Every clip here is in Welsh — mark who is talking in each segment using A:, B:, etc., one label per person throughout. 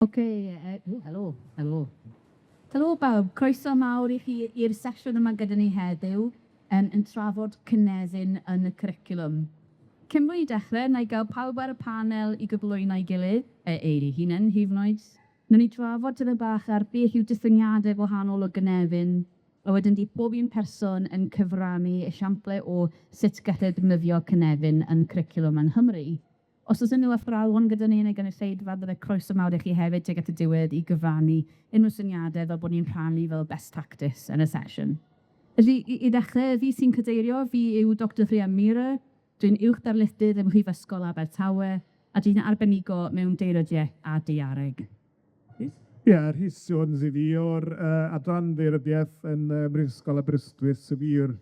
A: Helo. Helo bawb, croeso mawr i chi i'r sesiwn yma gyda ni heddiw yn trafod cynefin yn y cwricwlwm. Cyn bo' i dechrau, na i gael pawb ar y panel i gyflwyno'i gilydd, ei hunain, hyd yn oed. Nawn ni trafod tyfu bach ar beth yw diffyniadau gwahanol o gynefin, a wedyn di bob un person yn cyfrannu esiample o sut gallai defnyddio cynefin yn cwricwlwm yn Nghymru. Os oes unrhyw athrawon gyda ni yn y gynulleidfa, byddai croeso mawr i chi hefyd tuag at y diwedd i gyfrannu unrhyw syniadau fel bod ni'n rhannu fel best practice yn y sesiwn. Felly, i ddechrau, fi sy'n cadeirio, fi yw Dr Rhian Meara. Dwi'n uwch darlithydd ym Prifysgol Abertawe, a dwi'n arbenigo mewn daearyddiaeth a daeareg.
B: Rhys Jones i fi o'r adran daearyddiaeth yn Prifysgol Abertawe, so fi yw'r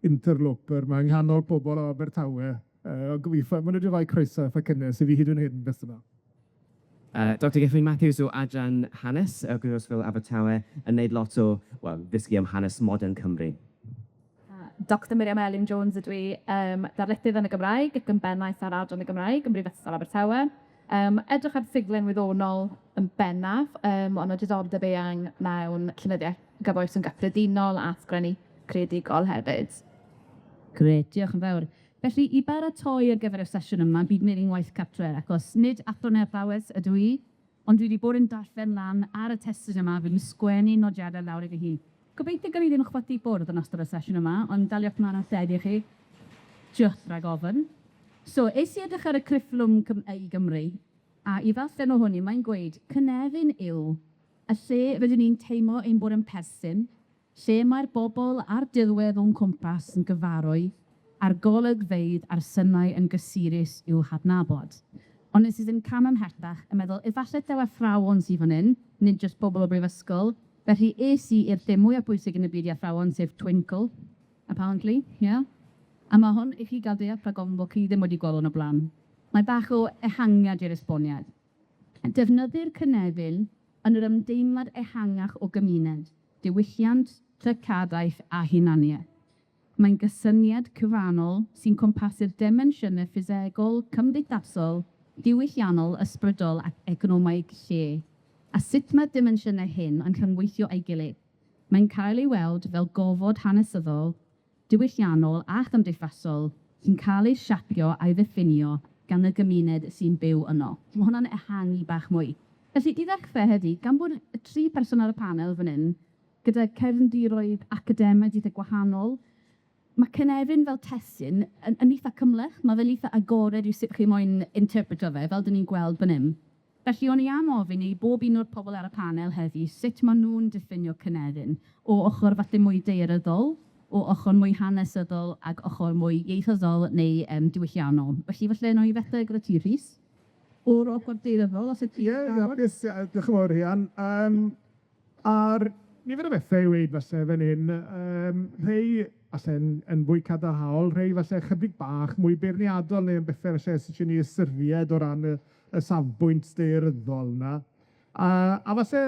B: interloper ma yng nghanol pobl o Abertawe. O gobeithio, maen nhw wedi rhoi croeso eitha cynnes i fi hyd yn hyn beth yma.
C: Dr Gethin Matthews o adran hanes y Prifysgol Abertawe yn wneud lot o, ddysgu am hanes modern Cymru.
D: Dr Miriam Jones ydw i, darlithydd yn y Gymraeg ac yn bennaeth ar adran y Gymraeg yn Prifysgol Abertawe. Edrych ar ffuglen wyddonol yn bennaf, ond o diddordeb eang mewn llenyddiaeth gyfoes yn gyffredinol a sgwennu creadigol hefyd.
A: Gret, diolch yn fawr. Felly, i baratoi ar gyfer y sesiwn yma, bydd Miriam waith cartre, achos nid Athro athrawes ydw i, ond dwi wedi bod yn darllen lan ar y testyn yma, fydd yn sgwennu nodiadau lawr i fi hun. Gobeithio gan i ddim chwati bwrdd yn ystod y sesiwn yma, ond daliwch mlaen at lledu chi, just rhag ofyn. So, es i edrych ar y cwricwlwm i Gymru, a i ddarllen o hwnni, mae'n gweud, cynefin yw y lle fydden ni'n teimlo ein bod yn perthyn, lle mae'r bobl a'r dirwedd o'n cwmpas yn gyfarwy, a'r golygfeydd a'r synnau yn gysurus i'w hadnabod. Ond nes i'n cam ymhellach yn meddwl, efallai dew athrawon sydd fan hyn, nid jyst bobl o brifysgol, felly es i i'r lle mwyaf bwysig yn y byd i athrawon, sef Twinkle, apparently, yeah? A mae hwn i chi gael deall rhag ofn bod chi ddim wedi gweld o'n o blaen. Mae bach o ehangiad i'r esboniad. Defnyddir cynefin yn yr ymdeimlad ehangach o gymuned, diwylliant, trycadaeth a hunaniaeth. Mae'n gysyniad cyfannol sy'n cwmpasu'r dimensiynau ffisegol, cymdeithasol, diwylliannol, ysbrydol ac economaidd lle. A sut mae dimensiynau hyn yn rhyngweithio ei gilydd? Mae'n cael ei weld fel gofod hanesyddol, diwylliannol a chymdeithasol sy'n cael ei siapio a'i ddiffinio gan y gymuned sy'n byw yno. Mae hwnna'n ehangu bach mwy. Felly, i ddechrau heddi, gan bod y 3 person ar y panel fan hyn, gyda cefndiroedd academaidd eitha gwahanol, mae cynefin fel testyn yn eitha cymleth, mae fel eitha agored yw sut chi moyn interpreto fe, fel dyn ni'n gweld fan hyn. Felly, o'n i am ofyn i bob un o'r pobl ar y panel heddi, sut maen nhw'n diffinio cynefin, o ochr falle mwy daearyddol, o ochr mwy hanesyddol, ac ochr mwy ieithyddol neu diwylliannol. Felly, falle, no i fethu gyda ti, Rhys? O'r ochr daearyddol, os ydych
B: Ie, diolch yn fawr, Rhian. Ar nifer o bethau i weid falle fan hyn, rhai falle yn fwy cadarnhaol, rhai falle chydig bach mwy beirniadol neu yn bethau falle sy'n ni ystyried o ran y safbwynt daearyddol yna. A falle,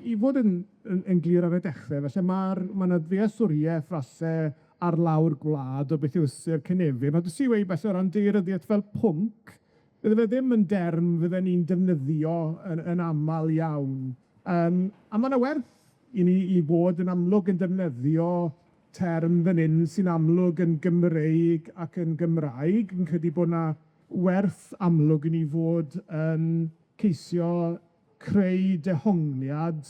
B: i fod yn glir ar y dechrau, falle mae yna ddealltwriaeth falle ar lawr gwlad o beth yw ystyr cynefin. Ond ys i weid falle o ran daearyddiaeth fel pwnc, bydde fe ddim yn derm fydden ni'n defnyddio yn aml iawn. A mae yna werth i ni i fod yn amlwg yn defnyddio term fan hyn sy'n amlwg yn Gymreig ac yn Gymraeg. Yn credu bod yna werth amlwg i ni fod yn ceisio creu dehongliad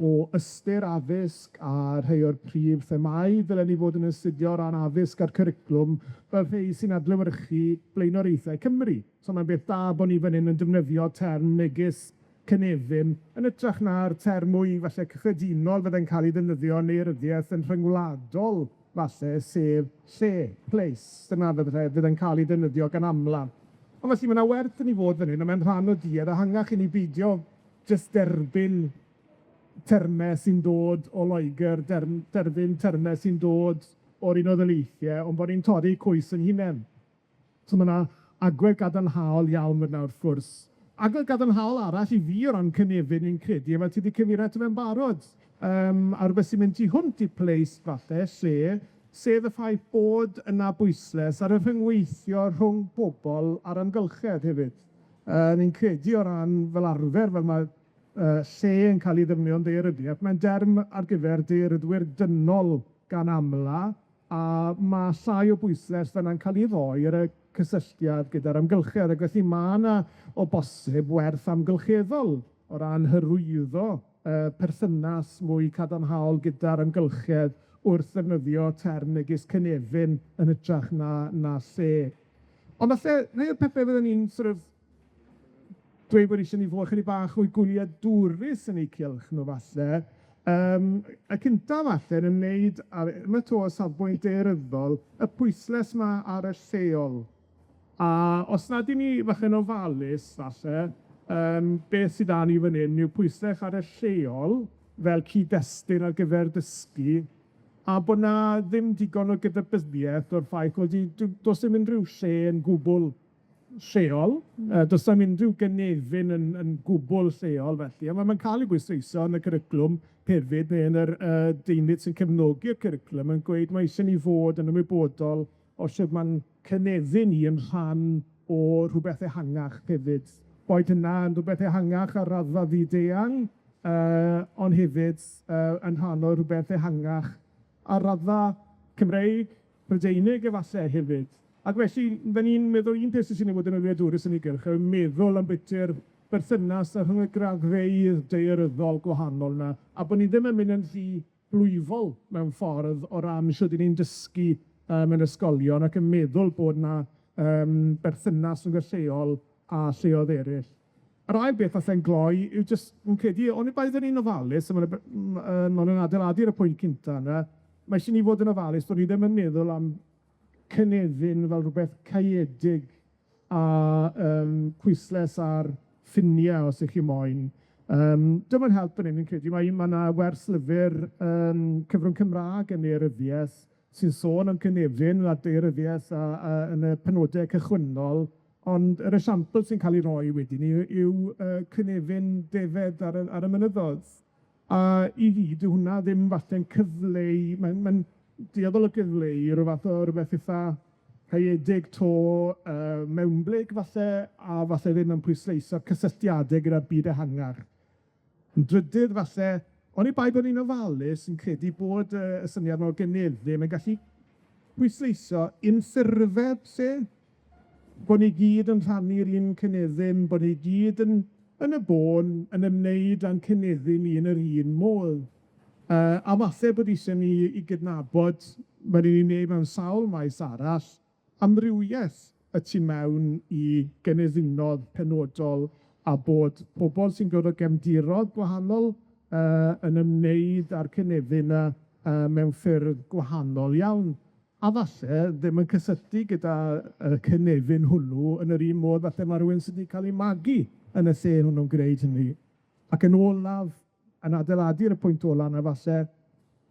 B: o ystyr addysg a rhai o'r prif themau ddylen ni fod yn astudio ran addysg a'r cwricwlwm fel rhai sy'n adlewyrchu blaenoriaethau Cymru. So mae'n beth da bod ni fan hyn yn defnyddio term megis cynefin yn ytrach na'r term mwy falle cyffredinol fydde'n cael ei ddefnyddio daearyddiaeth yn rhyngwladol falle, sef lle, place. Dyna fydde'n cael ei ddefnyddio gan amla. Ond felly mae yna werth i ni fod fan hyn, a mae'n rhan o diedd, a hangach i ni beidio jyst derbyn termau sy'n dod o Loegr, derbyn termau sy'n dod o'r Unol Daleithiau, ond bod ni'n torri coes yn hunain. So mae yna agwedd gadarnhaol iawn fyna wrth gwrs. Agwedd gadarnhaol arall i fi o ran cynefin i'n credu, a mae ti wedi cyfeirio eto fe'n barod. A rhywbeth sy'n mynd i hwnt i place falle, sef y ffaith bod yna bwyslais ar y rhyngweithio rhwng bobl a'r amgylchedd hefyd. ni'n credu o ran fel arfer, fel mae lle yn cael ei ddefnyddio'n daearyddiaeth, mae'n derm ar gyfer daearyddwyr dynol gan amla, a mae llai o bwyslais fyna'n cael ei ddoi ar y cysylltiad gyda'r amgylchedd, ac felly mae yna o bosib werth amgylcheddol o ran hyrwyddo perthynas mwy cadarnhaol gyda'r amgylchedd wrth ddefnyddio term megis cynefin yn hytrach na lle. Ond falle, rhai o'r pethau fyddwn ni'n sort of dweud bod eisiau ni fod chydig bach o'i gwyliadwrus yn eu cylch nhw falle. Y cyntaf falle yn ymwneud, yma to o safbwynt daearyddol, y pwyslais yma ar y lleol. A os nad ydyn ni falle'n ofalus falle, beth sydd â ni fan hyn yw pwyslais ar y lleol fel cyd-destun ar gyfer dysgu, a bod na ddim digon o gydybyddiaeth o'r ffaith bod does dim unrhyw lle yn gwbl lleol, does dim unrhyw gynefin yn gwbl lleol felly, a mae'n cael ei bwysleisio yn y cwricwlwm hefyd, neu yn yr deunydd sy'n cefnogi'r cwricwlwm, yn gweud mae eisiau ni fod yn ymwybodol o sut mae'n cynefin ni yn rhan o rhywbeth ehangach hefyd. Boed hynna yn rhywbeth ehangach ar raddfa fyd-eang, ond hefyd yn rhan o rhywbeth ehangach ar raddfa Cymreig, Brydeinig efallai hefyd. Ac felly, fe ni'n meddwl un peth sy'n ei fod yn wyliadwrus yn ei gylch, yw meddwl am bwyty'r berthynas rhwng y graddfeydd daearyddol gwahanol yna, a bod ni ddim yn mynd yn rhy blwyfol mewn ffordd o ran sydd ni'n dysgu mewn ysgolion ac yn meddwl bod yna berthynas rhwng y lleol a lleoedd eraill. Yr ail beth allan gloi yw jyst yn credu, ond i baidd ni'n ofalus, mae'n adeiladu'r y pwynt cynta yna, mae eisiau ni fod yn ofalus bod ni ddim yn meddwl am cynefin fel rhywbeth caeedig a pwyslais ar ffiniau, os ych chi moyn. Dim yn help yn un yn credu. Mae yna werslyfr cyfrwng Cymraeg yn daearyddiaeth sy'n sôn am cynefin a daearyddiaeth yn y penodau cychwynnol, ond yr esiampl sy'n cael ei roi wedyn yw cynefin defed ar y mynyddoedd. A i fi, dyw hwnna ddim falle'n cyfleu, mae'n dieddol o gyfleu rhywbeth eitha caeedig to mewnblyg falle, a falle ddim yn pwysleisio cysylltiadau gyda'r byd ehangach. Yn drydydd falle, ond i bai bod ni'n ofalus yn credu bod y syniad o'r gynefin yn gallu pwysleisio unffurfed lle, bod ni gyd yn rhannu'r un cynefin, bod ni gyd yn y bôn yn ymwneud â'n cynefin ni yn yr un modd. A falle bod eisiau ni i gydnabod, mae'n ni'n ei wneud mewn sawl maes arall, amrywiaeth y tu mewn i gynefinodd penodol a bod pobl sy'n dod o gefndiroedd gwahanol yn ymwneud â'r cynefin mewn ffyrdd gwahanol iawn. A falle ddim yn cysylltu gyda cynefin hwnnw yn yr un modd falle mae rhywun sydd wedi cael ei magu yn y lle hwnnw'n gwneud hynny. Ac yn olaf, yn adeiladu'r pwynt olaf yna falle,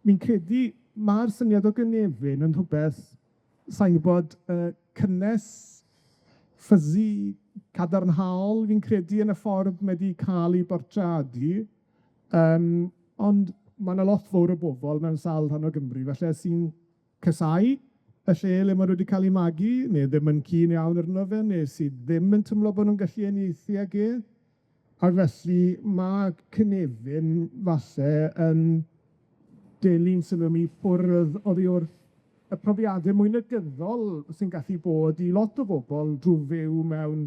B: mi'n credu mae'r syniad o gynefin yn rhywbeth, sa'n gwybod, cynnes, ffysi, cadarnhaol, fi'n credu yn y ffordd mae wedi cael ei bortreadu, ond mae yna lot fawr o bobl mewn sawl rhan o Gymru, falle sy'n cysau y lle le mae wedi cael ei magu, neu ddim yn cyn iawn arno fe, neu sydd ddim yn tymlo bod nhw'n gallu uniaethu ag e. A felly mae cynefin falle yn dilyn sylw i ffwrdd oddi o'r y profiadau mwy negyddol sy'n gallu bod i lot o bobl drwy fyw mewn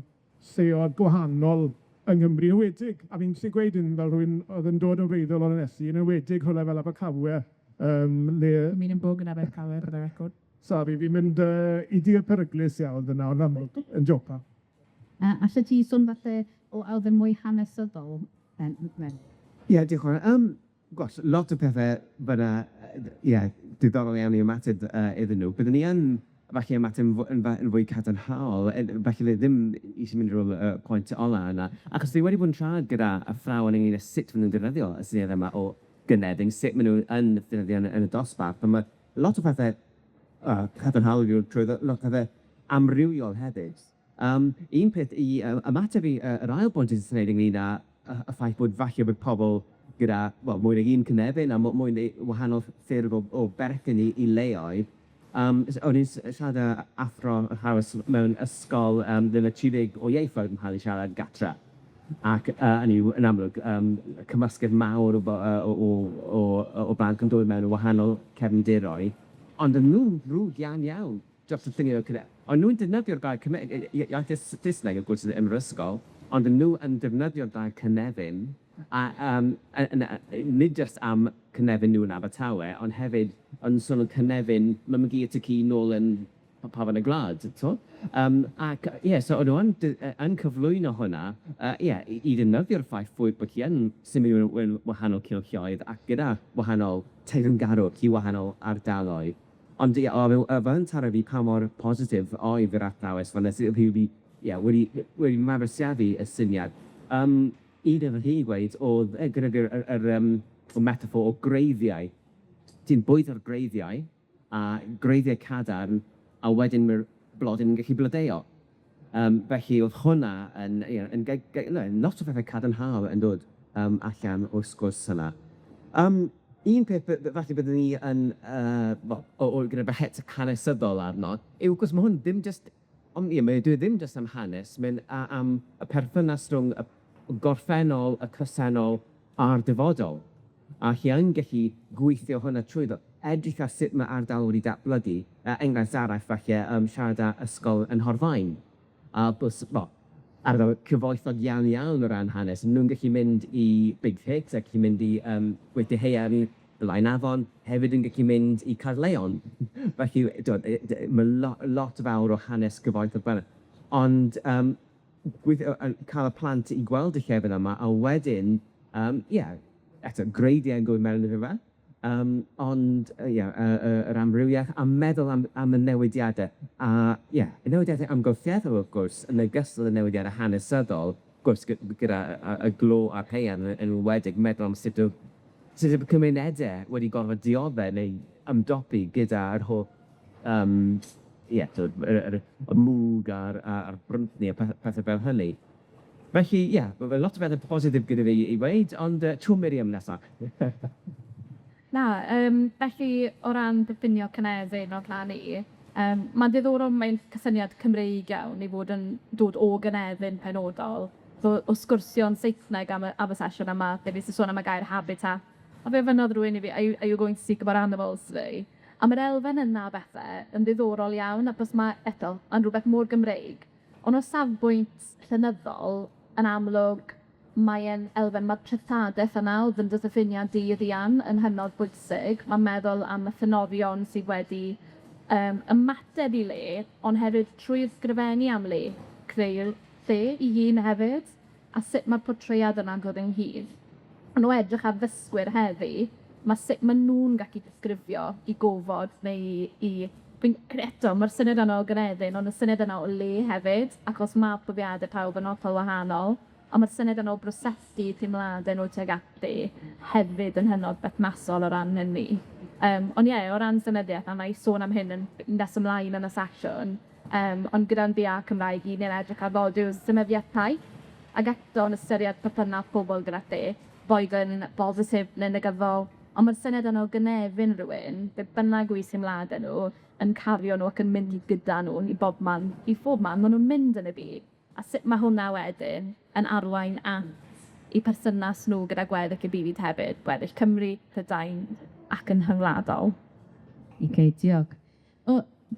B: lleoedd gwahanol yng Nghymru yn wedig. A fi'n gallu gweud hyn fel rhywun oedd yn dod yn wreiddol o'r Enesu, yn wedig rhywle fel Abertawe.
A: Mi'n yn bwg yn Abertawe, for the record.
B: Sori, fi'n mynd i dir peryglis iawn yna, ond amlwg, yn jopa.
A: Alla ti sôn falle o elfen mwy hanesyddol?
C: Ie, diolch yn fawr. Gosh, lot o pethau fyna, diddorol iawn i ymateb iddyn nhw. Byddwn ni yn falle ymateb yn fwy cadarnhaol, falle ddim eisiau mynd rôl pwynt ola yna. Achos dwi wedi bod yn siarad gyda athrawon ynglyn â sut maen nhw'n defnyddio y syniad yma o gynefin, sut maen nhw yn defnyddio yn y dosbarth. Mae lot o pethau cadarnhaol trwy lot o pethau amrywiol hefyd. Un peth i ymateb i yr ail bwynt sy'n gwneud ynglyn â y ffaith bod falle bod pobl gyda, mwy neu un cynefin a mwy neu wahanol ffurf o berthyn i leoedd, O'n i'n siarad â Athro y haws mewn ysgol lle mae 30 o ieithoedd yn cael eu siarad gatra. Ac yn amlwg, cymysgedd mawr o blant yn dod mewn o wahanol cefndiroedd, ond yn nhw'n ddrwg iawn dros y thingau o cynefin. Ond nhw'n defnyddio'r gair iaith Saesneg o gwrs yn yr ysgol, ond nhw yn defnyddio'r gair cynefin, nid jyst am cynefin nhw yn Abertawe, ond hefyd yn sôn o cynefin mygyr y ci nôl yn Pafan y Gwlad. So o'n nhw yn cyflwyno hwnna, i ddefnyddio'r ffaith bod chi yn symud mewn wahanol cylchoedd ac gyda wahanol teyrngarwch i wahanol ardaloedd. Ond fe'n taro fi pa mor positif oedd yr athrawes, fan nes wedi mabwysiadu y syniad. Un efo hi gweud oedd gyda'r metaphor o greiddiau. Ti'n bwyd o'r greiddiau, a greiddiau cadarn, a wedyn mae'r blodyn yn gallu blodeo. Felly oedd hwnna yn lot o bethau cadarnhaol yn dod allan o'r sgwrs yna. Un peth falle byddwn ni yn, gyda behet hanesyddol arno, yw gwrs mae hwn ddim jyst, mae ddim jyst am hanes, mae'n am y perthynas rhwng y gorffennol, y cysennol a'r dyfodol. A chi yn gallu gweithio hwnna trwyddo, edrych ar sut mae ardal wedi datblygu. Enghraifft arall falle siarad â ysgol yn Horfaen. A ardal cyfoethog iawn o ran hanes. Nhw'n gallu mynd i Big Hicks, ac gallu mynd i Gweithio Haearn, y Lain Afon, hefyd yn gallu mynd i Carleon. Felly, mae lot fawr o hanes cyfoethog fan. Ond cael y plant i gweld y llefydd yma, a wedyn, eto, greidiau yn gwybod mewn iddo fe, ond yr amrywiaeth, a meddwl am y newidiadau. Y newidiadau amgylcheddol, wrth gwrs, yn ogystal y newidiadau hanesyddol, gwrs, gyda y glo a'r haearn yn wedig, meddwl am sut y cymunedau wedi gorfod dioddau neu ymdopi gyda'r holl, y mwg a'r brwntni a pethau fel hynny. Felly, mae lot o bethau positif gyda fi i weid, ond trwy Miriam nesaf.
D: Felly, o ran diffinio cynefin o'r rhan i, mae'n diddorol mae'n cysyniad Cymreig iawn i fod yn dod o gynefin penodol. O sgwrsio'n Saesneg am y sesiwn yma, lle fi sy'n sôn am y gair habitat. A fe fynodd rhywun i fi, are you going to speak about animals today? A mae'r elfen yna bethau yn ddiddorol iawn, achos mae eto yn rhywbeth mor Gymreig. Ond o safbwynt llenyddol, yn amlwg, mae'n elfen, mae'r treftadaeth yna o ddefnydd yn hynod bwysig. Mae'n meddwl am y ffynorion sydd wedi ymateb i le, ond hefyd trwy ysgrifennu am le, creu'r lle i hun hefyd, a sut mae'r portread yna'n dod ynghyd. Ond o edrych ar ddysgwyr heddi, mae sut maen nhw'n gallu disgrifio i gofod neu eto, mae'r syniad yna o gynefin, ond y syniad yna o le hefyd, achos mae profiadau pawb yn hollol wahanol, ond mae'r syniad yna o brosesu teimladau nhw tuag ati hefyd yn hynod berthnasol o ran hynny. Ond o ran syniadiaeth, a na i sôn am hyn yn nes ymlaen yn y sesiwn, ond gyda'n bia Cymraeg i ni'n edrych ar fod yw'r syniadiaeth taith, ac eto yn ystyried perthynas pobl gyda ti, boen positif neu negyddol, ond mae'r syniad yna o gynefin rhywun, be bynnag yw teimladau nhw, yn cario nhw ac yn mynd i gyda nhw i phob man, maen nhw'n mynd yn y byd. A sut mae hwnna wedyn yn arwain at i perthynas nhw gyda gweddill y byd hefyd, gweddill Cymru, Prydain ac yn hyngwladol.
A: Diolch.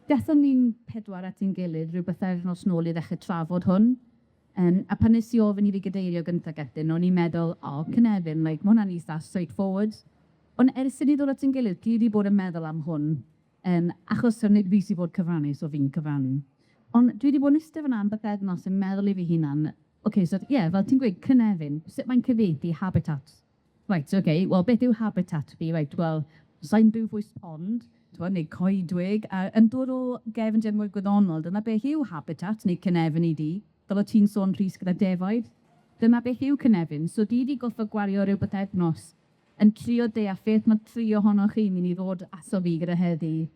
A: Dethon ni'n pedwar at ein gilydd rhyw bythefnos nôl i ddechrau trafod hwn. A pan nes i ofyn i fi gadeirio gyntaf gedyn, o'n i'n meddwl, cynefin, mae hwnna'n eitha straightforward. Ond ers i ni ddod at ein gilydd, dwi wedi bod yn meddwl am hwn, achos nid fi sydd bod cyfrannu, so fi'n cyfrannu. Ond dwi wedi bod yn ystod fyna am bythefnos yn meddwl i fi hunan, fel ti'n gweud, cynefin, sut mae'n cyfieithu habitat? Wel, beth yw habitat fi? Sa'n byw fwys pond, neu coedwig, yn dod o gefndir mwy gwyddonol, dyna beth yw habitat, neu cynefin i di. Fel o ti'n sôn Rhys gyda defaid, dyma beth yw cynefin. So di wedi goffo gwario rhyw bythefnos yn trio deall beth mae tri ohonoch chi'n mynd i ddod aso fi gyda heddi.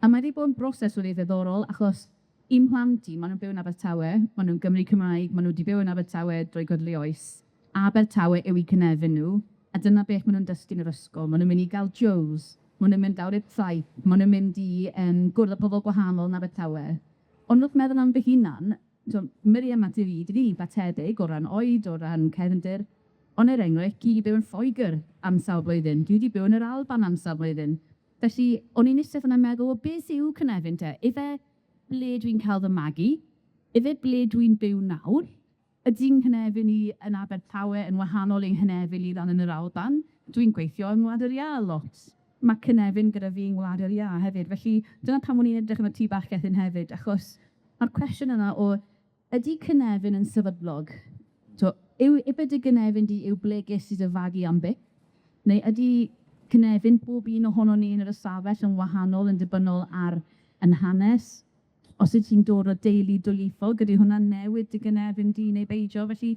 A: A mae wedi bod yn broses wedi ddiddorol, achos un plant i, maen nhw'n byw yn Abertawe, maen nhw'n Gymru Cymraeg, maen nhw wedi byw yn Abertawe drwy gydlu oes. Abertawe yw eu cynefin nhw, a dyna beth maen nhw'n dysgu yn yr ysgol. Maen nhw'n mynd i gael Joes, maen nhw'n mynd lawr i'r traeth, maen nhw'n mynd i gwrdd â pobl gwahanol yn Abertawe. Ond wrth meddwl am fy hunan, Miriam a fi, dwi di batedig o ran oed, o ran cefndir, ond er enghraifft, gyd i byw yn Lloegr am sawl blwyddyn, dwi wedi byw yn yr Alban am sawl blwyddyn. Felly, o'n i'n eistedd yna'n meddwl, beth yw cynefin te? Ife ble dwi'n cael fy magu? Ife ble dwi'n byw nawr? Ydy'n cynefin i yn Abertawe yn wahanol i'n cynefin i lan yn yr Alban? Dwi'n gweithio yng Ngwlad yr Ia lot. Mae cynefin gyda fi yng Ngwlad yr Ia hefyd. Felly, dyna pam o'n i'n edrych am y tŷ bach hyn hefyd, achos mae'r cwestiwn yna o, ydy cynefin yn sefydlog? Yw dy gynefin di yw ble ges i dy fagu am byth? Neu ydy cynefin bob un ohono ni yn yr ystafell yn wahanol, yn dibynol ar yn hanes? Os ydych chi'n dod o deulu dwyieithog, ydy hwnna'n newid dy gynefin di neu beidio? Felly,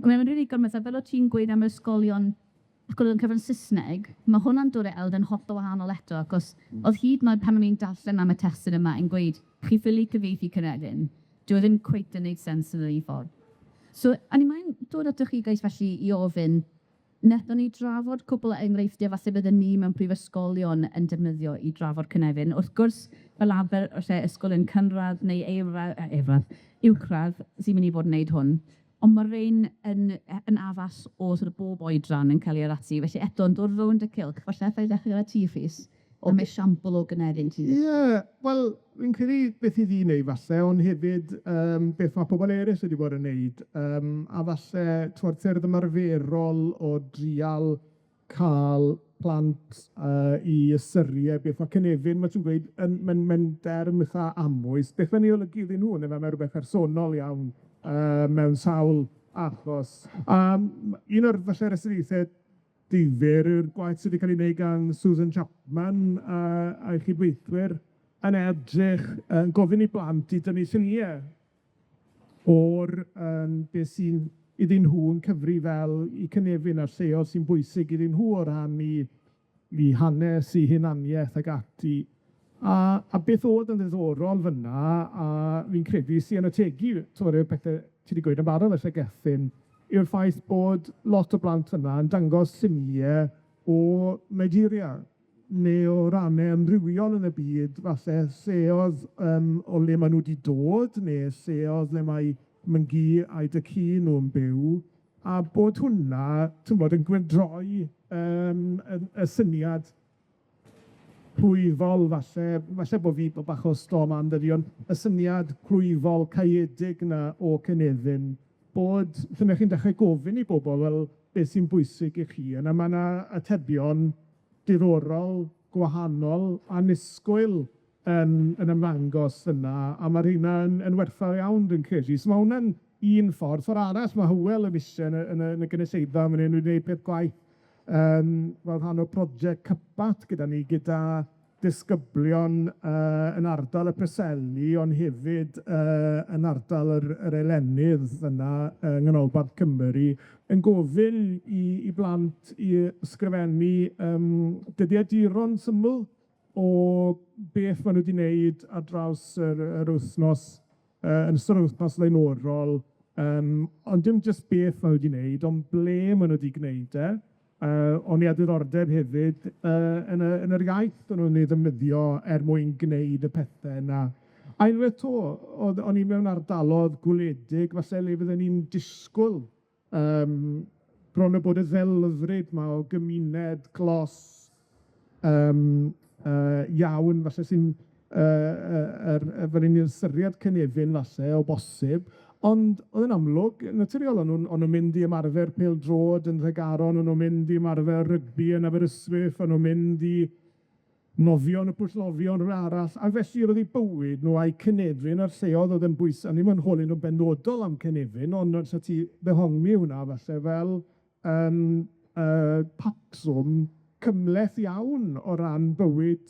A: mae'n rili gormod, a fel o ti'n gweud am ysgolion yn cyfrwng Saesneg, mae hwnna'n dod o elden hollol wahanol eto, achos oedd hyd yn oed pan o'n i'n darllen am y testyn yma yn gweud, chi ffili cyfieithu cynefin, dyw e ddim cweit yn neud sens yn yr un ffordd. So, a ni mae'n dod atoch chi gais felly i ofyn, nethon ni drafod cwbl o enghreifftiau falle bydden ni mewn prifysgolion yn defnyddio i drafod cynefin. Wrth gwrs, fel arfer o lle ysgol yn cynradd neu uwchradd sy'n mynd i fod yn wneud hwn. Ond mae rhain yn addas o sort of bob oedran yn cael ei arati. Felly eto, yn dod rownd y cilch, falle ffaith dechrau gyda ti, Rhys, o esiampl o gynefin ti.
B: Ie, wel, fi'n credu beth i fi wneud falle, ond hefyd beth mae pobl eraill wedi bod yn wneud. A falle twerthyr ymarferol o drial cael plant i ystyried beth mae cynefin, mae ti'n gweud, mae'n derm eitha amwys. Beth mae'n ei olygu iddyn nhw, neu mae'n rhywbeth personol iawn mewn sawl achos. Un o'r falle resyniaethau difyr yw'r gwaith sydd wedi cael ei wneud gan Susan Chapman a'i chydweithwyr yn edrych yn gofyn i blant i dynnu lluniau o'r beth sy'n iddyn nhw yn cyfri fel i cynefin a'r lleol sy'n bwysig iddyn nhw o ran i hanes, i hunaniaeth ag ati. A beth oedd yn ddiddorol fyna, a fi'n credu sy'n ategu, y pethau ti wedi gweud yn barod y llygethyn, yw'r ffaith bod lot o blant yna yn dangos lluniau o Nigeria, neu o rannau amrywiol yn y byd, falle seodd o le maen nhw wedi dod, neu seodd le mae myngu a'i dycu nhw'n byw, a bod hwnna, ti'n bod, yn gwedroi y syniad plwyfol, falle bod fi bach o storm am dydi, ond y syniad plwyfol caeedig yna o cynefin, bod lle chi'n dechrau gofyn i bobl, wel, beth sy'n bwysig i chi, yna mae yna atebion diddorol, gwahanol, annisgwyl yn ymddangos yna, a mae hynna yn werthfawr iawn dwi'n credu. So mae hwnna'n un ffordd. Ffordd arall, mae Hywel yn eisiau yn y gynulleidfa, mae'n nhw'n gwneud peth gwaith fel rhan o prosiect cypat gyda ni, gyda disgyblion yn ardal y Preseli, ond hefyd yn ardal yr Elenydd yna yng nghanolbarth Cymru, yn gofyn i blant i ysgrifennu dyddiaduron syml o beth maen nhw wedi wneud ar draws yr wythnos, yn ystod yr wythnos lenorol, ond dim jyst beth maen nhw wedi wneud, ond ble maen nhw wedi gwneud e. O'n i a diddordeb hefyd yn yr iaith o'n nhw'n ei ddefnyddio mwyn gwneud y pethau yna. A unwaith to, o'n i mewn ardalodd gwledig, falle le fydden ni'n disgwyl bron o bod y ddelfryd yma o gymuned glos iawn, falle sy'n fydden ni'n ystyried cynefin falle o bosib, ond oedd yn amlwg, naturiol, o'n nhw'n mynd i ymarfer pêl-drod yn Nhregaron, o'n nhw'n mynd i ymarfer rygbi yn Aberystwyth, o'n nhw'n mynd i nofio yn y pwllnofio yn rhywun arall, a felly roedd eu bywyd nhw a'i cynefin a'r lleoedd oedd yn bwysig, a ni'n mynd holi nhw'n benodol am cynefin, ond os ti ddehongmi hwnna falle fel patrwm cymleth iawn o ran bywyd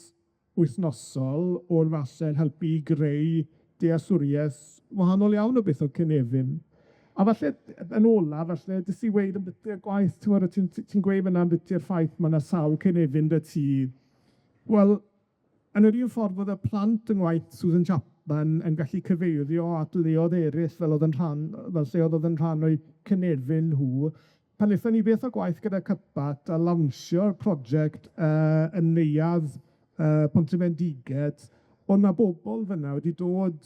B: wythnosol o'r falle helpu i greu dealltwriaeth wahanol iawn o beth o cynefin. A falle, yn ola, falle, dys i weid yn byty'r gwaith, ti'n gweud fyna yn byty'r ffaith mae yna sawl cynefin dy ti. Wel, yn yr un ffordd bod y plant yng ngwaith Susan Chapman yn gallu cyfeirio at leoedd eraill fel lle oedd yn rhan o'i cynefin nhw, pan wnaethon ni beth o gwaith gyda Cypat a lawnsio'r prosiect yn neuadd Pontyfendiged, ond mae bobl fyna wedi dod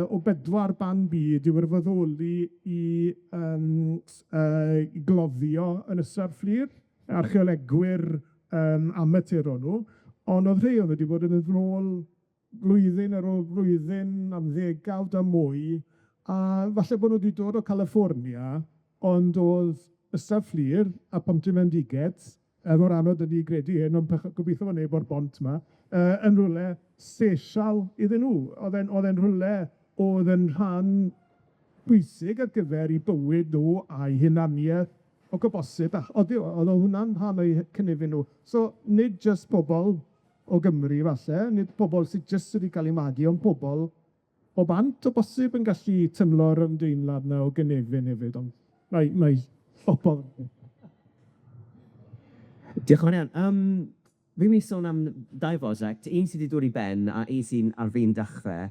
B: o 4 ban byd i wirfoddoli i gloddio yn y Fflir, archeolegwyr amatur o'n nhw, ond oedd rhai o'n wedi bod yn ôl blwyddyn ar ôl blwyddyn am 10 a mwy, a falle bod nhw wedi dod o California, ond oedd y Fflir a Pontyfendiged, mor anodd ydi credu hyn, ond gobeithio fod neb o'r bont yma, yn rhywle sesial iddyn nhw. Oedd e'n rhywle oedd yn rhan bwysig ar gyfer i bywyd nhw a'i hunaniaeth o gobosib. Oedd hwnna'n rhan o'i cynefin nhw. So, nid jyst pobl o Gymru falle, nid pobl sydd jyst wedi cael ei magu, ond pobl o bant o bosib yn gallu tymlo'r ymdeimlad na o gynefin hefyd. Ond mae bobl.
C: Diolch yn fawr. Fi'n mynd i sôn am 2 brosiect, un sydd wedi dod i ben a un sy'n ar fi'n dechrau.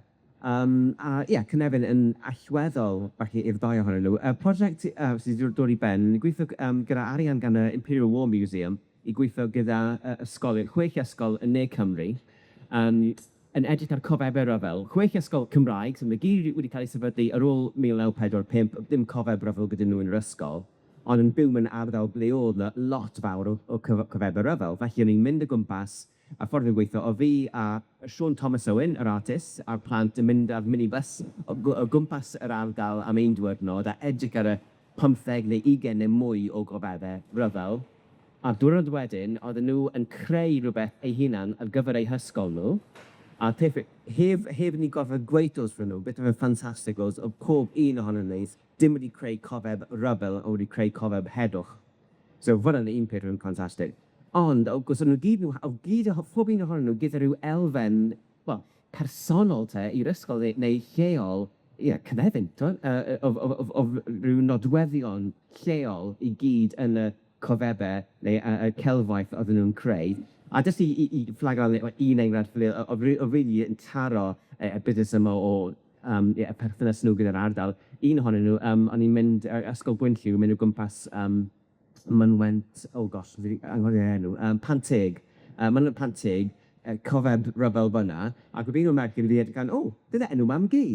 C: Cynefin yn allweddol falle i'r 2 ohonyn nhw. Y prosiect sydd wedi dod i ben, gweithio gyda arian gan y Imperial War Museum i gweithio gyda ysgolion, 6 ysgol yn Ne Cymru, yn edrych ar cofebau ryfel. 6 ysgol Cymraeg, sy'n gyd wedi cael ei sefydlu ar ôl 1945, dim cofeb ryfel gyda nhw yn yr ysgol, ond yn byw mewn ardal ble oedd na lot fawr o cofebau ryfel. Felly o'n i'n mynd o gwmpas, a ffordd yn gweithio, o fi a Siôn Thomas Owen, yr artist, a'r plant yn mynd ar minibus o gwmpas yr ardal am 1 diwrnod, a edrych ar y 15 neu 20 neu mwy o gofebau ryfel. A diwrnod wedyn, oedden nhw yn creu rhywbeth eu hunan ar gyfer eu hysgol nhw. A hef ni gorfod gweithio fy nhw, beth oedd ffantastig oedd pob un ohonyn nhw dim wedi creu cofeb ryfel, o wedi creu cofeb hedwch. So fyna'n un peth yn ffantastig. Ond, os nhw pob un ohonyn nhw gyda rhyw elfen, personol i'r ysgol neu lleol, cynefin, o rhyw nodweddion lleol i gyd yn y cofebau neu y celfaith oedden nhw'n creu. A jyst i fflago un enghraifft, o rili yn taro y busnes yma o y perthynas nhw gyda'r ardal. Un ohonyn nhw, o'n i'n mynd ysgol Gwynlliw, mynd o gwmpas mynwent, fi anghofio enw, Panteg. Mynwent Panteg, cofeb ryfel fyna, ac oedd un o'r merched wedi edrych gan, dyna enw mam gi.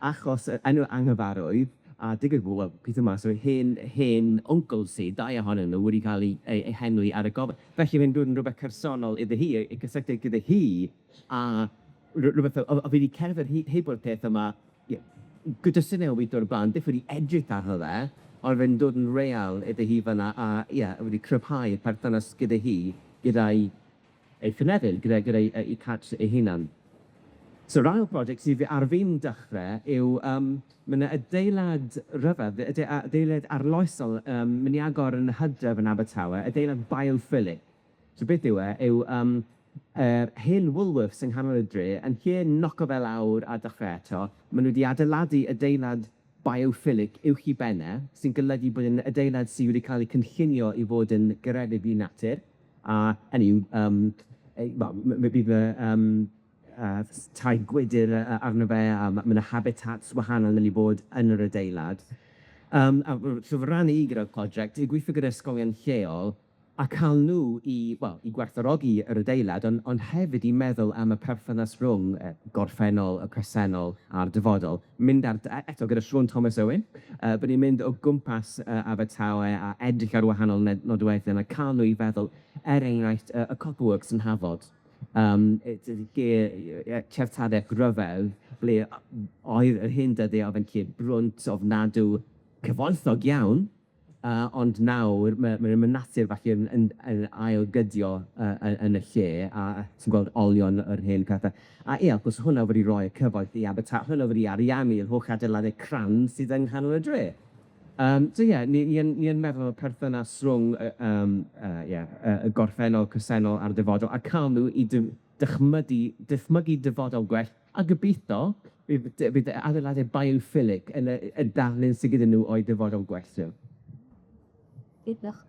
C: Achos enw anghyfarwydd, a digwydd bod, peth yma, so hen oncl si, 2 ohonyn nhw wedi cael ei henwi ar y gofeb. Felly fe'n dod yn rhywbeth personol iddo hi, ei cysylltu gyda hi, a rhywbeth, o fi wedi cerdded heb o'r peth yma, gyda syniad o beth o'r blaen, beth wedi edrych ar hynny, ond fe'n dod yn real iddo hi fyna, a wedi cryfhau y perthynas gyda hi, gyda'i cynefin, gyda'i catch ei hunan. So, rai o'r brosiect sydd ar fi'n dechrau yw, mae yna adeilad ryfedd, adeilad arloesol, mynd i agor yn Hydref yn Abertawe, adeilad biophilic. So, beth yw hen Woolworths yng nghanol y dre, yn lle noco fel awr a dechrau eto, maen nhw wedi adeiladu adeilad biophilic uwch i bennau, sy'n golygu bod yn adeilad sydd wedi cael ei cynllunio i fod yn garedig i natur. A hynny yw, bydd tai gwydyr arno fe, a mae yna habitats wahanol yn ei bod yn yr adeilad. So fy rhan i gyda'r prosiect, i gweithio gyda ysgolion lleol, a cael nhw i gwerthfawrogi yr adeilad, ond hefyd i meddwl am y perthynas rhwng gorffennol, y presennol a'r dyfodol. Mynd eto gyda Siôn Thomas Owen, bod ni'n mynd o gwmpas Abertawe a edrych ar wahanol nodweddion, a cael nhw i feddwl, enghraifft, y Copperworks yn Hafod. Treftadaeth ryfel, ble oedd yr hyn dyddiau oedd yn lle brwnt ofnadw cyfoethog iawn, ond nawr mae'n natur falle yn ailgydio yn y lle, a ti'n gweld olion yr hen pethau. A gwrs hwnna wedi rhoi y cyfoeth i Abertawe, hwnna wedi ariannu'r holl adeiladau crân sydd yng nghanol y dre. Ni'n meddwl y perthynas rhwng y gorffennol, cysennol a'r dyfodol, a cael nhw i dychmygu dyfodol gwell, a gobeithio bydd adeiladau biophilic yn y darlun sydd gyda nhw o'i dyfodol gwell.
D: Iddoch.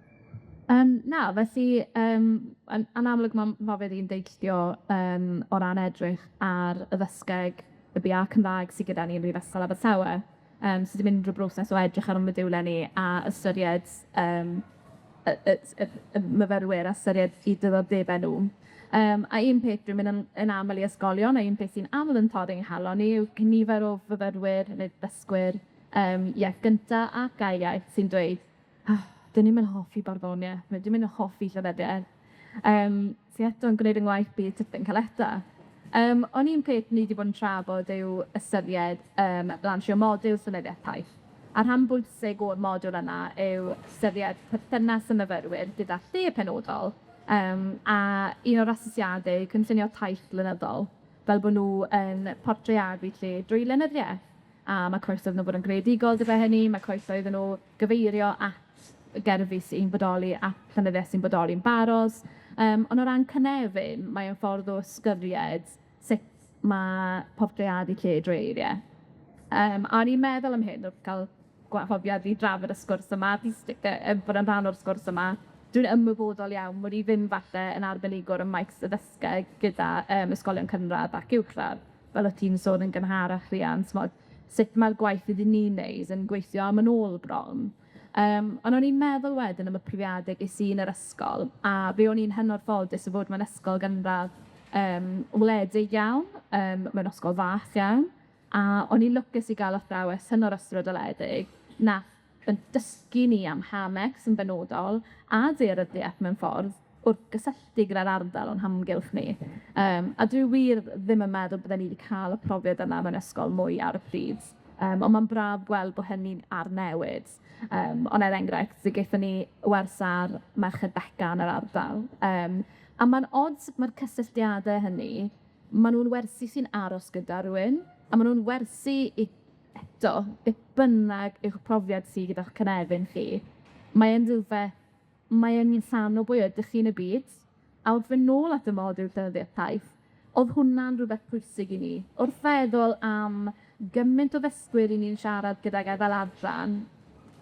D: Felly, yn amlwg mae fe di'n deillio o ran edrych ar y ddysgeg y bia Cymraeg sydd gyda ni yn Prifysgol Abertawe. sydd wedi mynd drwy broses o edrych ar ymwediwlau ni a ystyried y myfyrwyr a ystyried i diddordebau nhw. A un peth dwi'n mynd yn aml i ysgolion, a un peth sy'n aml yn torri'n nghalon ni yw nifer o fyfyrwyr neu dysgwyr iaith gynta a gairiaeth sy'n dweud, dyn ni'n mynd hoffi barddoniaeth, dyn ni'n mynd hoffi llenyddiaeth. Sy'n eto'n gwneud yn ngwaith byd tipyn caleta. Ond un peth ni wedi bod yn trafod yw ystyried lansio modiwl syniadau taith. A rhan bwysig o'r modiwl yna yw ystyried perthynas y myfyrwyr gyda lle penodol, a un o'r asesiadau cynllunio taith lenyddol, fel bod nhw yn portreadu lle drwy llenyddiaeth. A mae croeso iddyn nhw bod yn greadigol gyda hynny, mae croeso iddyn nhw gyfeirio at gerddi sy'n bodoli, at llenyddiaeth sy'n bodoli'n baros. Ond o ran cynefin, mae'n ffordd o ysgyried sut mae portreadu lle drwy eiriau. A ni'n meddwl am hyn, wrth cael gwahoddiad i drafod y sgwrs yma, bod yn rhan o'r sgwrs yma. Dwi'n ymwybodol iawn bod i ddim falle yn arbenigwr ym maes y ddysgau gyda ysgolion cynradd ac uwchradd, fel o ti'n sôn yn gynharach Rhian, sut mae'r gwaith ydyn ni'n neud yn gweithio am yn ôl bron. Ond o'n i'n meddwl wedyn am y profiadau ges i yn yr ysgol, a fe o'n i'n hynod ffodus o fod mewn ysgol gynradd wledig iawn, mewn ysgol fach iawn, a o'n i'n lwcus i gael athrawes hynod ystradoledig, nath yn dysgu ni am hanes yn benodol a daearyddiaeth mewn ffordd wrth gysylltu gyda'r ardal o'n hamgylch ni. A dwi wir ddim yn meddwl byddwn ni wedi cael y profiad yna mewn ysgol mwy ar y pryd. Ond mae'n braf gweld bod hynny'n arnewid. Ond enghraifft, sydd gaethon ni wers ar Merched Beca yn yr ardal. A mae'n odds mae'r cysylltiadau hynny, maen nhw'n wersi sy'n aros gyda rhywun, a maen nhw'n wersi i eto, beth bynnag yw'ch profiad sydd gyda'ch cynefin chi, mae'n rhywbeth, mae'n rhan o bwy ydych chi'n y byd, a wrth fynd nôl at y modiwl llenyddiaeth taith, oedd hwnna'n rhywbeth pwysig i ni. Wrth feddwl am gymaint o ddysgwyr i ni'n siarad gydag fel adran,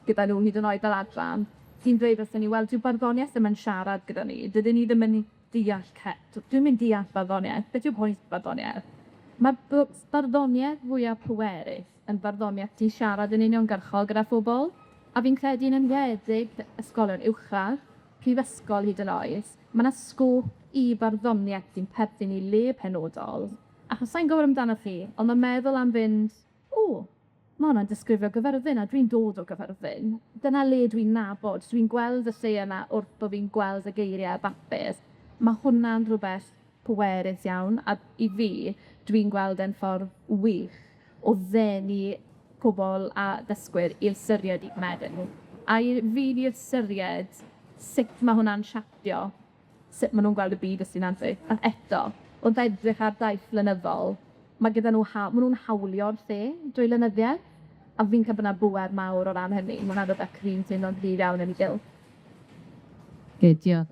D: gyda nhw hyd yn oed fel adran, sy'n dweud wrthyn ni, wel, dyw barddoniaeth ddim yn siarad gyda ni, dydyn ni ddim yn deall, dwi'n mynd deall barddoniaeth, beth yw pwynt barddoniaeth? Mae barddoniaeth fwyaf pwerus yn barddoniaeth sy'n siarad yn uniongyrchol gyda phobl, a fi'n credu'n enwedig ysgolion uwchradd, prifysgol hyd yn oed, mae yna sgôp i barddoniaeth sy'n perthyn i le penodol. Achos sa'n gofod amdano chi, ond mae'n meddwl am fynd, mae hwnna'n disgrifio gyferfyn, a dwi'n dod o gyferfyn. Dyna le dwi'n nabod, dwi'n gweld y lle yna wrth bod fi'n gweld y geiriau bapus. Mae hwnna'n rhywbeth pwerus iawn, a i fi, dwi'n gweld e'n ffordd wych o ddenu pobl a dysgwyr i'r syried i'w medyn. A i fi i'r syried sut mae hwnna'n siapio, sut maen nhw'n gweld y byd ys ti'n anfu. A eto, wrth edrych ar daith lenyddol, mae gyda nhw, maen nhw'n hawlio'r lle drwy lenyddiaeth, a fi'n cael byna bwer mawr o ran hynny. Mae'n rhaid o crin teimlo'n rhydd iawn yn ei gil.
A: Good, diolch.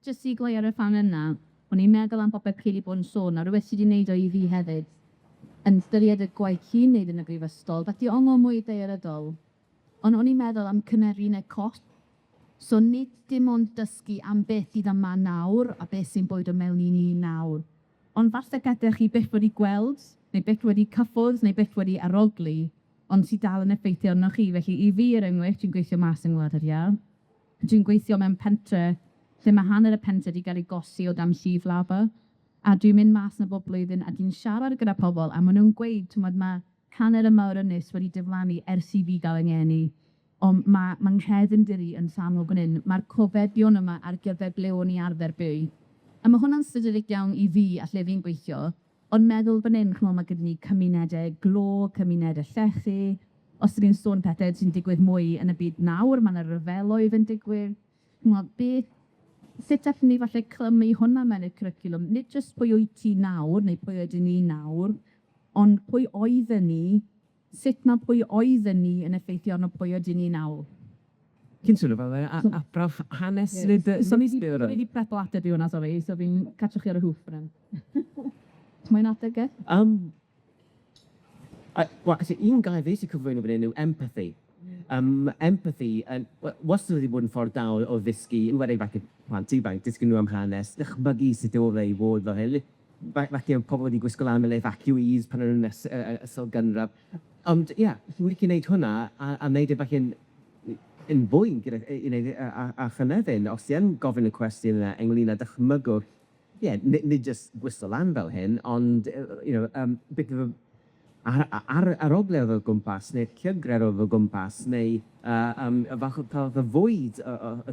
A: Jyst i gloi ar y ffan yna, o'n i'n meddwl am bobeth Celi bod yn sôn, a rhywbeth sydd wedi gwneud o i fi hefyd, yn styried y gwaith hi'n wneud yn y brifysgol, felly ongo mwy daearyddol. Ond o'n i'n meddwl am cymeryn y cot. So nid dim ond dysgu am beth sydd yma nawr, a beth sy'n bwyd o mewn i ni nawr. Ond falle gadech chi byth wedi gweld, neu byth wedi cyffwrdd, neu byth wedi aroglu, ond sydd dal yn effeithio arnoch chi. Felly i fi er enghraifft, dwi'n gweithio mas yng Ngwlad yr Ia. Dwi'n gweithio mewn pentre lle mae hanner y pentre wedi cael ei gosi o dan llif laba. A dwi'n mynd mas na bob blwyddyn a dwi'n siarad gyda pobl a maen nhw'n gweud, mae hanner y mawr ynys wedi diflannu ers i fi gael yng ngeni. Ond mae nghefn diri yn sannol fan hyn. Mae'r cofedion yma ar gyfer ble o'n i arfer byw. A mae hwnna'n syniad iawn i fi a lle fi'n gweithio. Ond meddwl fan hyn, mae gyda ni cymunedau glo, cymunedau llechi. Os ydyn ni'n sôn pethau sy'n digwydd mwy yn y byd nawr, mae yna ryfeloedd yn digwydd. Sut allwn ni falle clymu hwnna mewn y cwricwlwm? Nid jyst pwy wyt ti nawr, neu pwy ydyn ni nawr, ond pwy oedden ni, sut mae pwy oedden ni yn effeithio arno pwy ydyn ni nawr.
C: Cyn sôn o fel abraf hanes
A: So ni wedi pretzel ateb i hwnna, sori, so fi'n catch chi ar y hwff fan hyn. Mae'n ateb ge?
C: Un gair fi sy'n cyflwyno fan hyn yw empathy. Empathy, wastad wedi bod yn ffordd da o ddysgu, yn wedi falle plant ifanc, dysgu nhw am hanes, dychmygu sut oedd ei fod fel hyn. Falle pobl wedi gwisgo lan fel evacuees pan o'n ysgol gynradd. Ond, ie, dwi'n licio wneud hwnna a wneud e bach yn fwy gyda, a chynefin. Os ti yn gofyn y cwestiwn yna ynglyn â dychmygwr, nid jyst gwisgo lan fel hyn, ond, beth yw ar ogledd o gwmpas, neu llygredd o gwmpas, neu y fath o cael y fwyd y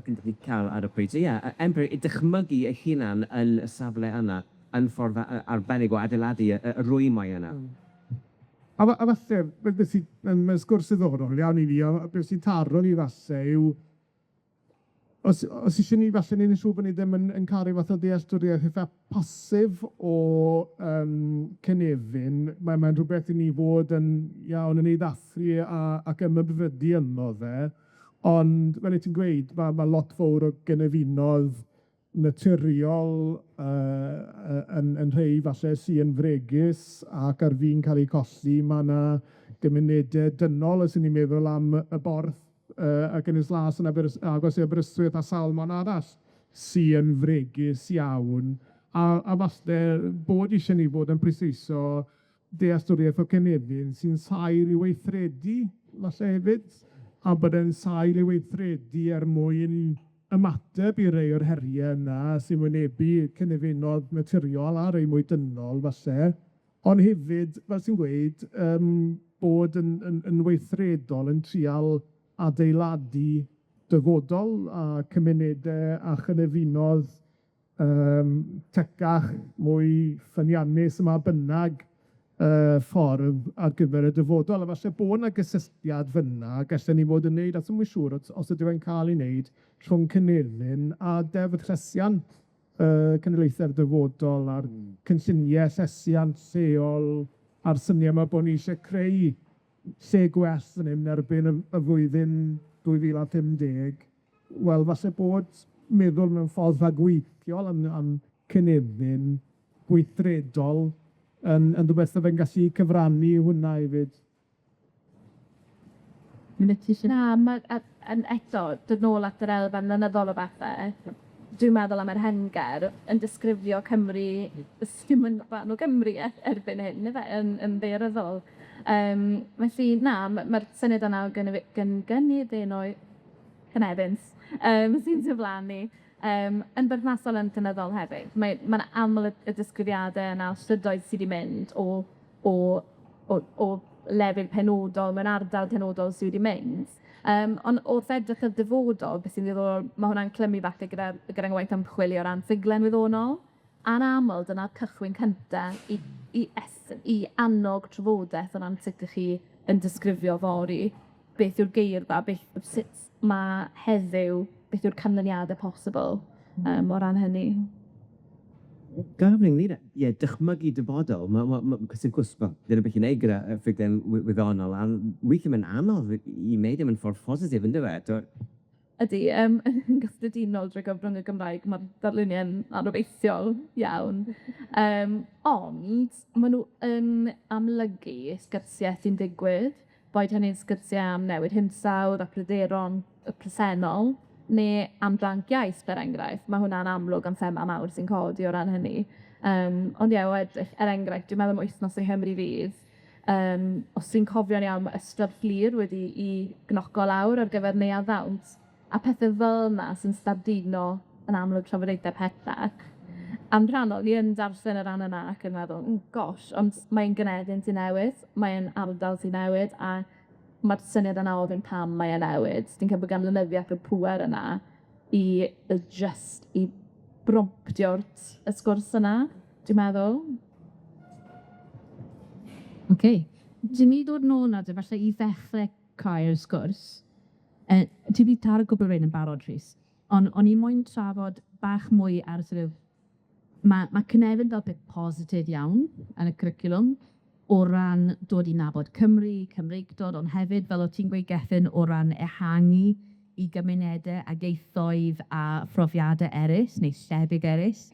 C: gyda chi cael ar y pryd. Ie, emperor, i dychmygu eich hunan yn y safle yna, yn ffordd arbennig o adeiladu y rwymau yna.
B: A falle, mae'n sgwrs ddiddorol iawn i fi, a beth sy'n taro ni falle yw, os eisiau ni falle ni'n siŵr bod ni ddim yn cael ei fath o dealltwriaeth eitha pasif o cynefin, mae'n rhywbeth i ni fod yn iawn yn ei ddathlu ac ymybyddu yno fe, ond fel ti'n gweud, mae lot fawr o gynefinodd naturiol yn rhai falle sy'n fregus ac ar fi'n cael ei colli. Mae yna gymunedau dynol, os ni'n meddwl am y borth ac yn Islas yn agos i Aberystwyth a Salmon arall, sy'n fregus iawn. A falle bod eisiau ni fod yn pwysleisio dealltwriaeth o cynefin sy'n sail i weithredu, falle hefyd, a bod e'n sail i weithredu mwyn ymateb i rei o'r heriau yna sy'n wynebu cynefinoedd naturiol a rei mwy dynol, falle. Ond hefyd, fel sy'n gweud, bod yn weithredol yn trial adeiladu dyfodol a cymunedau a chynefinoedd tecach, mwy ffyniannus yma bynnag ffordd ar gyfer y dyfodol. A falle bod yna gysylltiad fyna, gallen ni fod yn neud, a sy'n mwy siŵr os ydw e'n cael ei wneud rhwng Cynefin a Deddf Llesiant Cenedlaethau'r Dyfodol a'r cynlluniau llesiant lleol a'r syniad yma bod ni eisiau creu lle gwell yn erbyn y flwyddyn 2050. Wel, falle bod meddwl mewn ffordd fagweithiol am Cynefin gweithredol yn rhywbeth o fe'n gallu cyfrannu hwnna hefyd.
D: Eto, dod nôl at yr elfen lenyddol o bethau, dwi'n meddwl am yr henger yn disgrifio Cymru, ysgym yn fan o Gymru erbyn hyn, yn ddaearyddol. Felly, mae'r syniad yna o gynefin sy'n diflannu yn berthnasol yn cynyddol hefyd. Mae'n aml y disgrifiadau yna o strydoedd sydd wedi mynd o lefydd penodol, mewn ardal penodol sydd wedi mynd. Ond wrth edrych y dyfodol, beth sy'n ddiddorol, mae hwnna'n clymu falle gyda'n gwaith ymchwilio o ran ffuglen wyddonol. A'n aml, dyna'r cychwyn cyntaf i annog trafodaeth o ran sut ydych chi yn disgrifio fori, beth yw'r geirfa, sut mae heddiw, beth yw'r canlyniadau posibl o ran hynny.
C: Gafon ynglyn â dychmygu dyfodol, sy'n gwsbo, dyna beth i'n neud gyda ffuglen wyddonol, a weithio mae'n anodd i wneud yn ffordd positif, yn dweud?
D: Ydy, yn gyffredinol drwy gyfrwng y Gymraeg, mae'r darluniau'n anobeithiol iawn. Ond, maen nhw yn amlygu sgyrsiau sy'n digwydd, boed hynny'n sgyrsiau am newid hinsawdd a pryderon y presennol, neu am dranc iaith, er enghraifft. Mae hwnna'n amlwg am thema mawr sy'n codi o ran hynny. Ond wedrych, er enghraifft, dwi'n meddwl am wythnos o Nghymru fydd, os sy'n cofio'n iawn, mae ystod fflir wedi i gnoco lawr ar gyfer neuaddawnt, a pethau fel yna sy'n stadino yn amlwg trafodaethau pellach. Am rhannol, ni yn darllen y ran yna ac yn meddwl, gosh, ond mae'n gynefin sy'n newid, mae'n ardal sy'n newid, a mae'r syniad yna ofyn pam mae'n newid. Dwi'n cael bod gan llenyddiaeth y pŵer yna i bromptio'r y sgwrs yna, dwi'n meddwl.
A: OK. Dwi'n ni dod nôl nawr, falle i ddechrau cael sgwrs. Ti wedi taro gwbl rhain yn barod, Rhys. Ond o'n i moyn trafod bach mwy ar mae Cynefin fel bit positif iawn yn y cwricwlwm, o ran dod i nabod Cymru, Cymreigdod, ond hefyd, fel o ti'n gweud Gethin, o ran ehangu i gymunedau a geithoedd a phrofiadau eraill, neu llebyg eraill.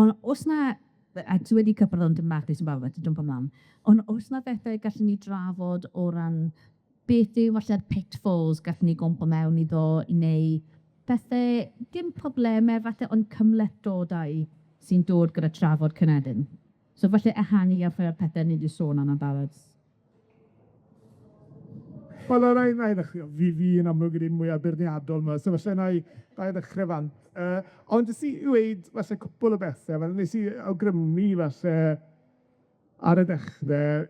A: Ond os na, a dwi wedi cyfrodd o'n dim bach nes yn bawb, dwi'n ymlaen, ond os na bethau gallwn ni drafod o ran beth yw falle'r pitfalls gallwn ni gompo mewn iddo i neu bethau, dim problemau falle, ond cymletodau sy'n dod gyda trafod Cynefin. So falle ehangu ar ffyr pethau ni wedi sôn am barod.
B: Wel, na i ddechrau. Fi yn amlwg wedi mwy beirniadol yma, so falle na i ddechrau fan. Ond nes i dweud, falle, cwpl o bethau, fel nes i awgrymu, falle, ar y dechrau,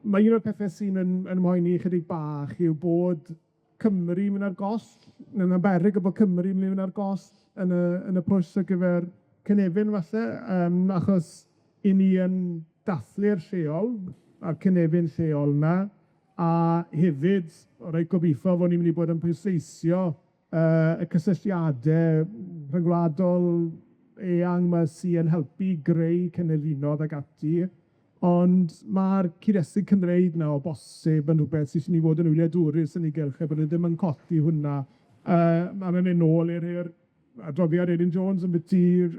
B: mae un o'r pethau sy'n yn moeni chydig bach yw bod Cymru mynd ar gost, yn aberig o bod Cymru mynd ar gost yn y pwrs ar gyfer cynefin, falle, achos i ni yn dathlu'r lleol, a'r cynefin lleol yna, a hefyd, o rhaid gobeithio fod ni'n mynd i bod yn pwysleisio y cysylltiadau rhyngwladol eang yma sy'n helpu greu cynefinoedd ag ati, ond mae'r cyd-destun Cymreig na o bosib yn rhywbeth sy'n ni fod yn wyliadwrus yn ei gylch, bod ni ddim yn codi hwnna. Mae'n mynd nôl i'r adroddiad Edin Jones yn byty'r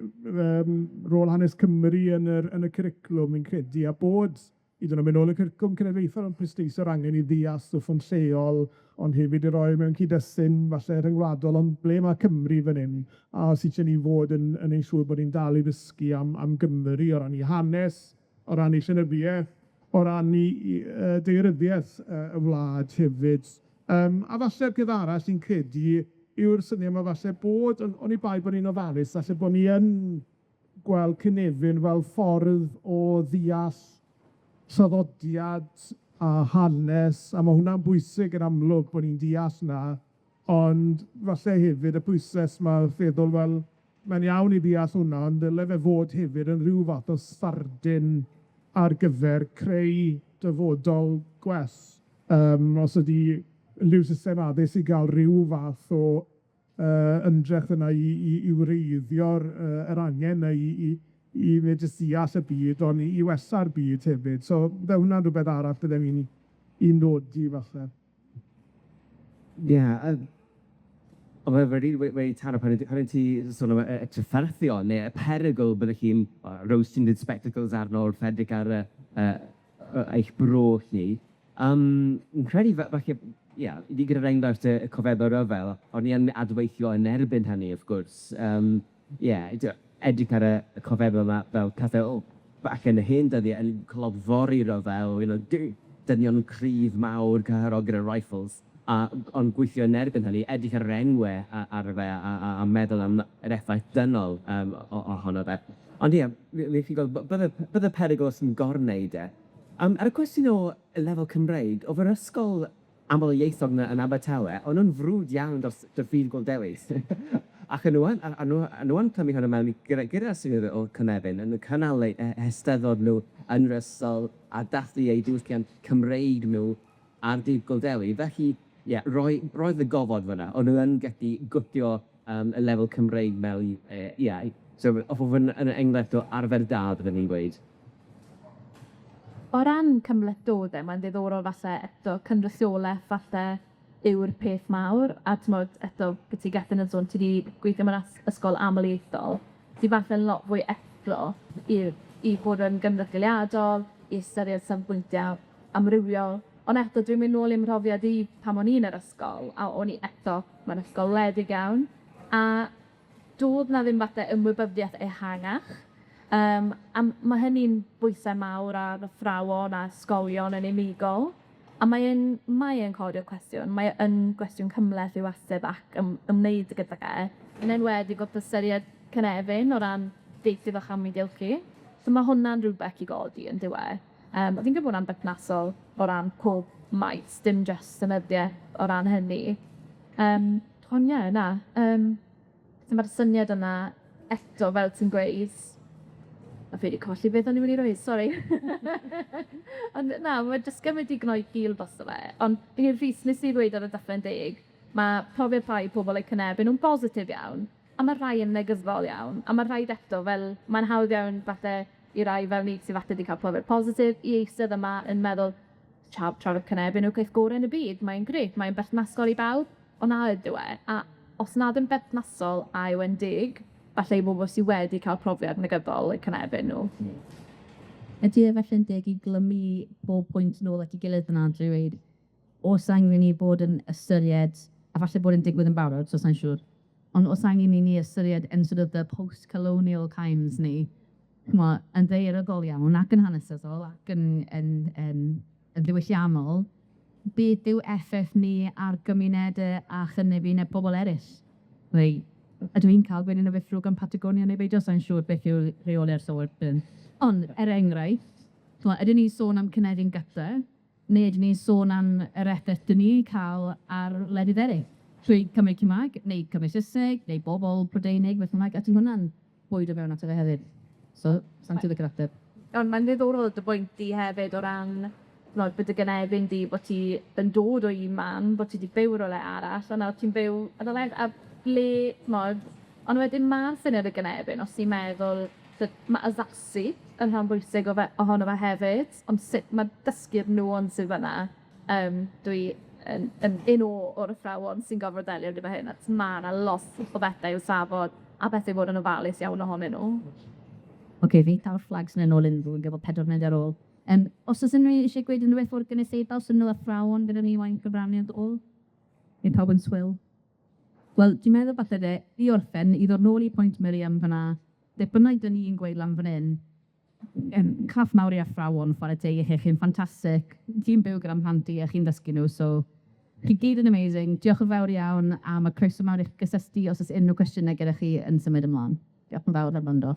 B: rôl hanes Cymru yn y curriculum yn credu, a bod i dyn nhw'n mynd nôl y curriculum cenedlaethol yn pwysleisio'r angen i ddeall stwff yn lleol, ond hefyd i roi mewn cyd-destun falle rhyngwladol, ond ble mae Cymru fan hyn, a sy'n ni fod yn ei siŵr bod ni'n dal i ddysgu am Gymru o ran i hanes, o ran i llenyddiaeth, o ran i daearyddiaeth y wlad hefyd. A falle'r peth arall sy'n credu yw'r syniad yma falle bod, o'n i bai bod ni'n ofalus, falle bod ni yn gweld cynefin fel ffordd o ddeall traddodiad a hanes, a mae hwnna'n bwysig yn amlwg bod ni'n deall yna, ond falle hefyd y pwysles mae feddwl fel, mae'n iawn i ddeall hwnna, ond dyle fe fod hefyd yn rhyw fath o sardyn ar gyfer creu dyfodol gwell. Os ydy liw system addysg i gael rhyw fath o ymdrech yna i wreiddio'r yr angen yna i fe jyst deall y byd, ond i wesa'r byd hefyd. So, bydde hwnna'n rhywbeth arall bydde mi'n i nodi falle.
C: Ie, o fe wedi taro pan ti sôn am y trafferthio, neu y perygl byddwch chi'n rose-tinted spectacles arno o'r ffedrig ar eich bro chi. Yn credu falle, ie, i gyda'r enghraifft y cofebau ryfel, o'n i yn adweithio yn erbyn hynny, wrth gwrs. Edrych ar y cofebau yma fel pethau, bach yn y hen dyddiau, yn clodfori ryfel, dynion cryf mawr, cyharog gyda rifles, ond gweithio yn erbyn hynny, edrych ar yr enwau ar fe, a meddwl am yr effaith dynol ohono fe. Ond ie, fi gweld, bydde perygl os yn gorwneud e. Ar y cwestiwn o lefel Cymreig, o fy'r ysgol aml ieithog yn Abertawe, o'n nhw'n frwd iawn dros Prifysgol Abertawe. Ac yn nhw'n clymu hwnna mewn gyda'r syniad o cynefin, yn cynnal hesteddod nhw yn yr ysgol a dathlu eu diwylliant Cymreig nhw ar Prifysgol Abertawe. Felly, ie, roedd y gofod fyna, o'n nhw'n gallu gwtio y lefel Cymreig mewn iau. So, oedd yn enghraifft o arfer da, byddwn ni'n gweud.
D: O ran cymlethdodau, mae'n ddiddorol falle eto cynrychiolaeth falle yw'r peth mawr, a t'mod eto beth ti gethyn yn sôn, ti wedi gweithio mewn ysgol amlieithol, ti falle yn lot fwy effro i bod yn gynrychioliadol, i ystyried safbwyntiau amrywiol. Ond eto dwi'n mynd nôl i'n mhrofiad i pan o'n i'n yr ysgol, a o'n i eto mewn ysgol wledig iawn, a doedd na ddim falle ymwybyddiaeth ehangach. A mae hynny'n bwysau mawr ar athrawon a ysgolion yn unigol. A mae'n codi'r cwestiwn, mae'n gwestiwn cymhleth i wastad ac ymwneud gyda ge. Yn enwedig o ystyried cynefin o ran deithio fach am ei dilchu. So mae hwnna'n rhywbeth i godi yn diwe. Fi'n gwybod hwnna'n berthnasol o ran pob maes, dim just syniadau o ran hynny. Ond ie, na. Mae'r syniad yna eto fel ti'n gweud, a fi wedi colli beth o'n i'n mynd i roi, sori. Ond na, mae jyst gymryd i gnoi gil bos o fe. Ond fi'n Rhys, nes i ddweud ar y dechrau'n deg, mae profiad rhai pobl eu cynefin nhw'n positif iawn, a mae rhai yn negyddol iawn, a mae rhai eto fel, mae'n hawdd iawn falle i rai fel ni sydd falle wedi cael profiad positif, i eistedd yma yn meddwl, trafod cynefin yw'r peth gorau yn y byd, mae'n grêt, mae'n berthnasol i bawb, ond na ydw e, a os nad yn berthnasol a yw e'n deg, falle i bobl sydd wedi cael profiad negyddol eu cynefin nhw.
A: Ydy e felly'n deg i glymu bob pwynt nôl at ei gilydd yna, drwy dweud, os angen ni bod yn ystyried, a falle bod yn digwydd yn barod, so sa'n siŵr, ond os angen ni ystyried yn sort of the post-colonial times ni, yn daearyddiol iawn, ac yn hanesyddol, ac yn ddiwylliannol, beth yw effaith ni ar gymunedau a chynefin y bobl eraill? Neu, ydw i'n cael gwneud yn y fithrw gan Patagonia neu beidio, sa'n siŵr beth yw rheoli'r sylwyd. Ond, enghraifft, ydyn ni'n sôn am cynefin gyda, neu ydyn ni'n sôn am yr effaith dyn ni'n cael ar wledydd eraill? Trwy Cymru Cymraeg, neu Cymru Saesneg, neu bobl Brydeinig, beth bynnag, a ti'n hwnna'n bwyd o fewn ato fe hefyd. So, sa'n ti'n gyda'r
D: Ond mae'n ddiddorol dy bwynt di hefyd o ran bod y gynefin di, bod ti yn dod o un man, bod ti di byw rhywle arall, a nawr ti'n byw, a ble, ond wedyn mae'n syniad y gynefin, os ti'n meddwl, mae addasi yn rhan bwysig ohono fe hefyd, ond sut mae dysgu'r nhw ond sydd fyna, dwi yn un o'r athrawon sy'n gofod delio gyda hyn, a mae yna lot o bethau i'w safod, a bethau bod yn ofalus iawn ohonyn nhw.
A: Oce, fi tawr flags yn ôl unrhyw yn gyfod 4 munud ar ôl. Os oes unrhyw eisiau gweud unrhyw beth o'r gynulleidfa, os ydyn nhw athrawon gyda ni wain gyfraniad ôl? Neu pawb yn swyl? Wel, dwi'n meddwl falle i orffen, i ddod nôl i pwynt Miriam fyna, bynnag dyn ni'n gweud lan fan hyn, caff mawr i athrawon chwarae teg i chi, chi'n ffantastig. Ti'n byw gyda'n plant i a chi'n dysgu nhw, so chi gyd yn amazing. Diolch yn fawr iawn am y croeso mawr i'ch gysylltu os oes unrhyw cwestiynau gyda chi yn symud ymlaen. Diolch yn fawr ar fyndo.